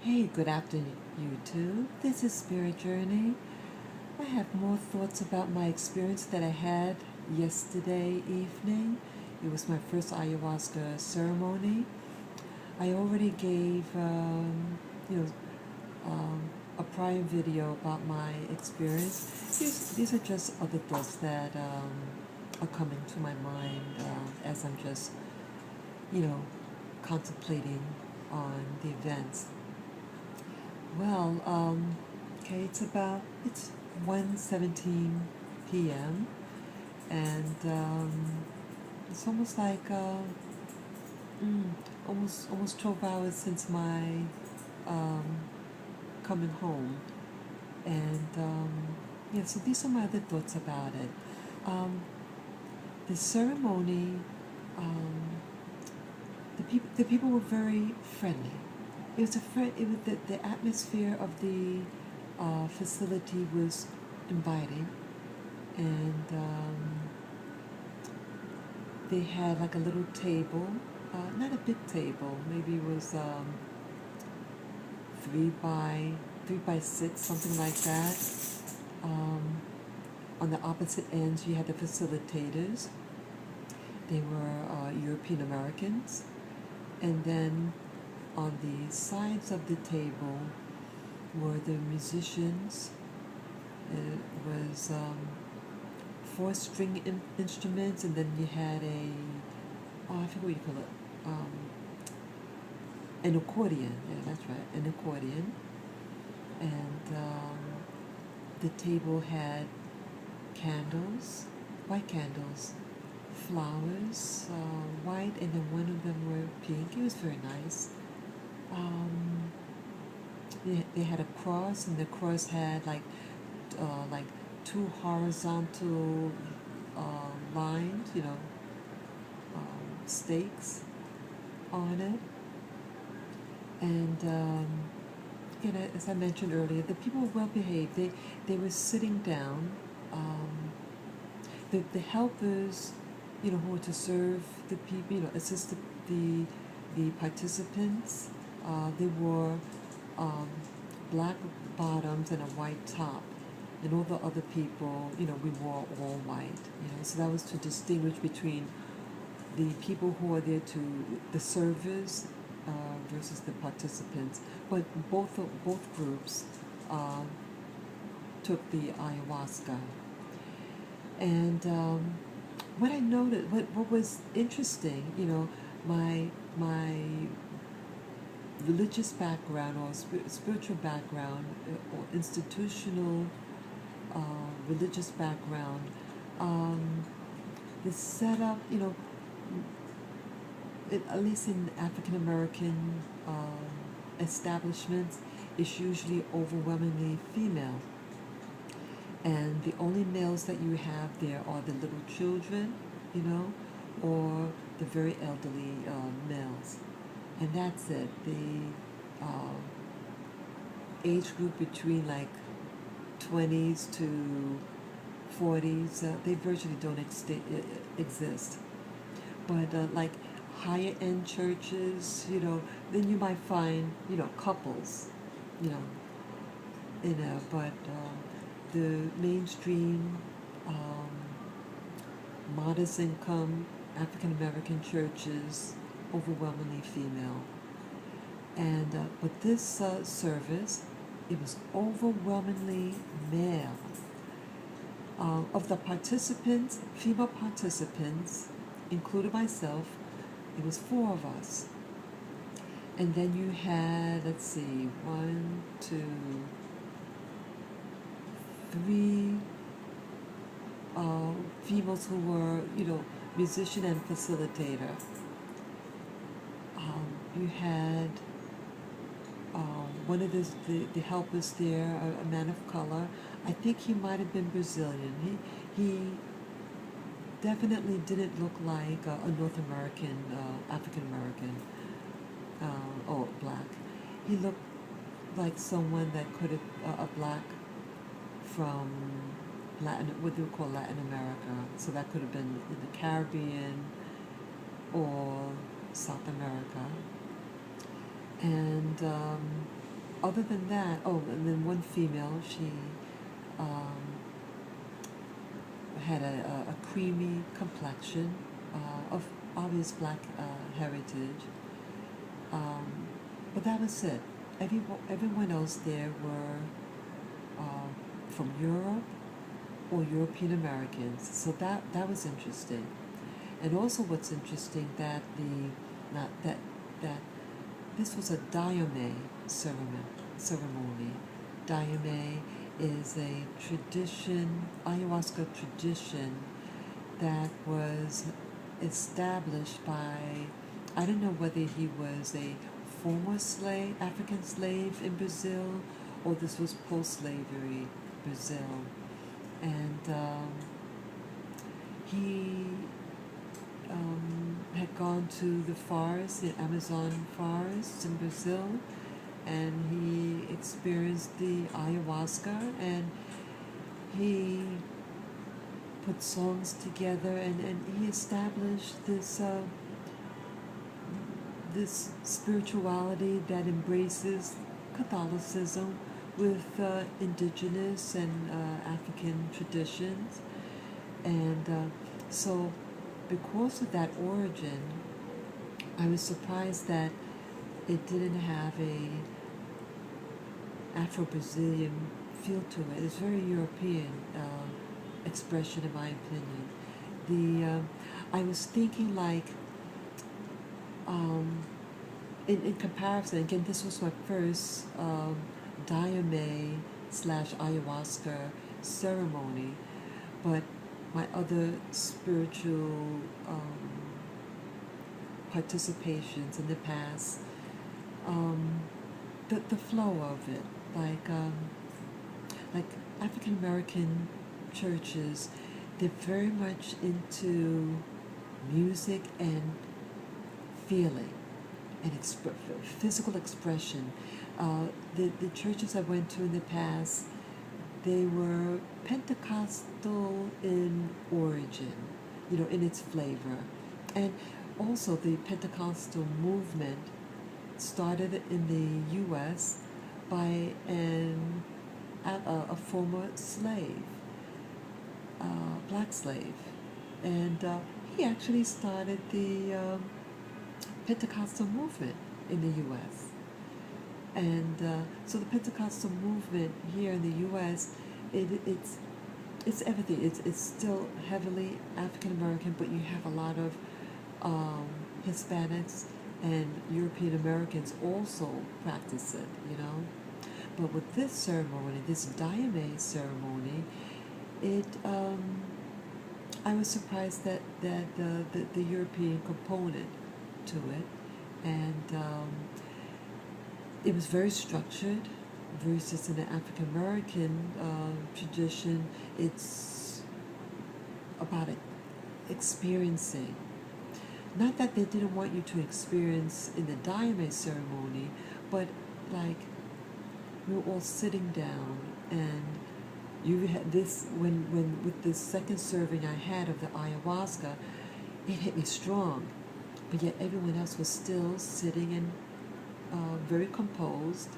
Hey, good afternoon, YouTube. This is Spirit Journey. I have more thoughts about my experience that I had yesterday evening. It was my first ayahuasca ceremony. I already gave, you know, a prior video about my experience. These are just other thoughts that are coming to my mind as I'm just, you know, contemplating on the events. Well, okay, it's 1:17 p.m. and it's almost like almost 12 hours since my um, coming home, and yeah. So these are my other thoughts about it. Um, the ceremony, um, the people were very friendly. It was the atmosphere of the facility was inviting, and they had like a little table, not a big table, maybe it was 3 by 6, something like that. Um, on the opposite ends, you had the facilitators. They were European Americans, and then on the sides of the table were the musicians. It was 4 string instruments, and then you had I forget what you call it, an accordion. Yeah, that's right, an accordion. And the table had candles, white candles, flowers, white, and then one of them were pink. It was very nice. Um, they had a cross, and the cross had like 2 horizontal lines, stakes on it. And as I mentioned earlier, the people were well behaved. They were sitting down. Um, the helpers, who were to serve the people, assist the participants. They wore black bottoms and a white top, and all the other people, we wore all white. So that was to distinguish between the people who are there to the servers versus the participants. But both groups uh, took the ayahuasca. And what I noticed, what was interesting, my religious background or spiritual background or institutional religious background, the setup, at least in African American establishments, is usually overwhelmingly female. And the only males that you have there are the little children, or the very elderly males. And that's it. The age group between like 20s to 40s, they virtually don't exist. But like higher end churches, then you might find, couples, you know, but the mainstream, modest income African American churches, overwhelmingly female. And but this service, it was overwhelmingly male. Of the participants, female participants, including myself, it was 4 of us. And then you had, let's see, 1, 2, 3 females who were, musician and facilitator. You had one of the helpers there, a man of color. I think he might have been Brazilian. He definitely didn't look like a North American, African American, or black. He looked like someone that could have, a black from what they would call Latin America. So that could have been in the Caribbean or South America. And other than that, oh, and then one female, she um, had a creamy complexion of obvious black heritage. Um, but that was it. Everyone else there were from Europe or European Americans. So that was interesting. And also, what's interesting that the not that that this was a Dayame ceremony. Dayame is a tradition, ayahuasca tradition that was established by, I don't know whether he was a former slave, African slave in Brazil, or this was post-slavery Brazil. And he had gone to the forest, the Amazon forests in Brazil, and he experienced the ayahuasca, and he put songs together, and he established this spirituality that embraces Catholicism with indigenous and African traditions. And so because of that origin, I was surprised that it didn't have a Afro-Brazilian feel to it. It's very European expression, in my opinion. I was thinking like, in comparison, again, this was my first Dayame / ayahuasca ceremony, but my other spiritual participations in the past, the flow of it, like African American churches, they're very much into music and feeling and physical expression. The churches I went to in the past, they were Pentecostal in origin, in its flavor. And also the Pentecostal movement started in the U.S. by a former slave, black slave. And he actually started the Pentecostal movement in the U.S. And so the Pentecostal movement here in the U.S., it's everything. It's still heavily African American, but you have a lot of Hispanics and European Americans also practice it, But with this ceremony, this Dayame ceremony, I was surprised that the European component to it, and it was very structured versus in the African American tradition. It's about experiencing. Not that they didn't want you to experience in the Dayame ceremony, but like we were all sitting down, and you had this when with the second serving I had of the ayahuasca, it hit me strong, but yet everyone else was still sitting and very composed,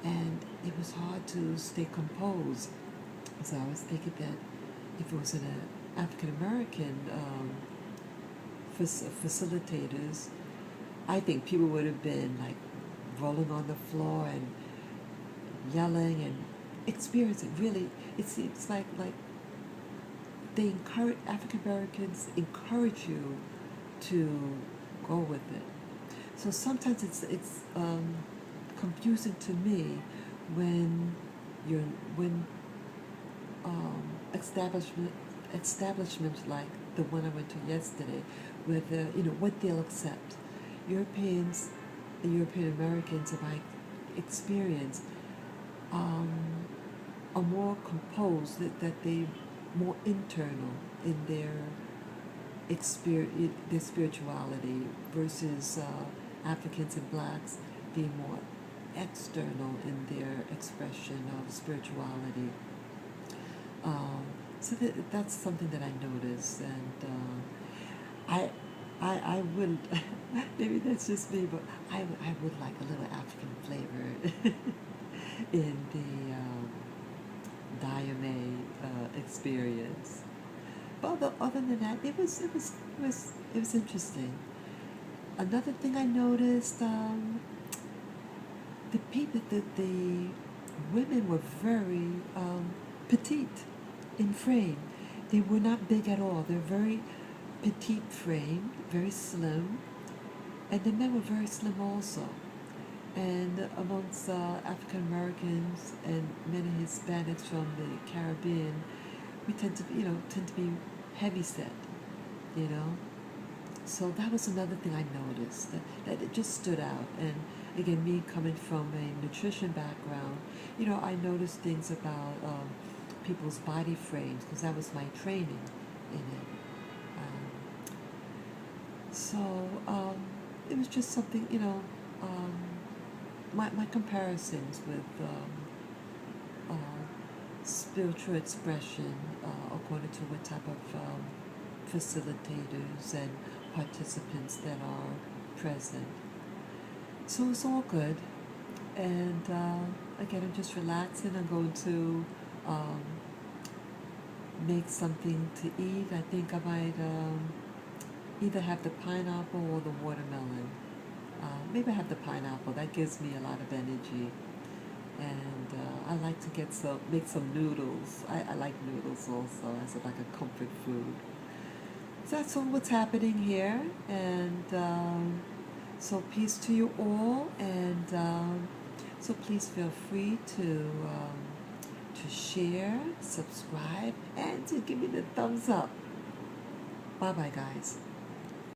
and it was hard to stay composed. So I was thinking that if it was an African American facilitators, I think people would have been like rolling on the floor and yelling and experiencing. Really, it seems like they encourage African Americans encourage you to go with it. So sometimes it's confusing to me when establishments like the one I went to yesterday, with what they'll accept. Europeans, and European Americans, in my experience, are more composed, that they more internal in their spirituality, versus Africans and blacks being more external in their expression of spirituality. So that's something that I noticed, and I would, maybe that's just me, but I would like a little African flavor. in the Diame experience. But other than that, it was interesting. Another thing I noticed, the women were very petite in frame. They were not big at all. They're very petite frame, very slim, and the men were very slim also. And amongst African Americans and many Hispanics from the Caribbean, we tend to be heavy set, you know. So that was another thing I noticed that it just stood out. And again, me coming from a nutrition background, I noticed things about people's body frames because that was my training in it. So it was just something, my comparisons with spiritual expression according to what type of facilitators and participants that are present. So it's all good. And again, I'm just relaxing. I'm going to make something to eat. I think I might either have the pineapple or the watermelon. Maybe I have the pineapple. That gives me a lot of energy. And I like to make some noodles. I like noodles also as like a comfort food. So that's all what's happening here. And so peace to you all. And so please feel free to share, subscribe, and to give me the thumbs up. Bye-bye, guys.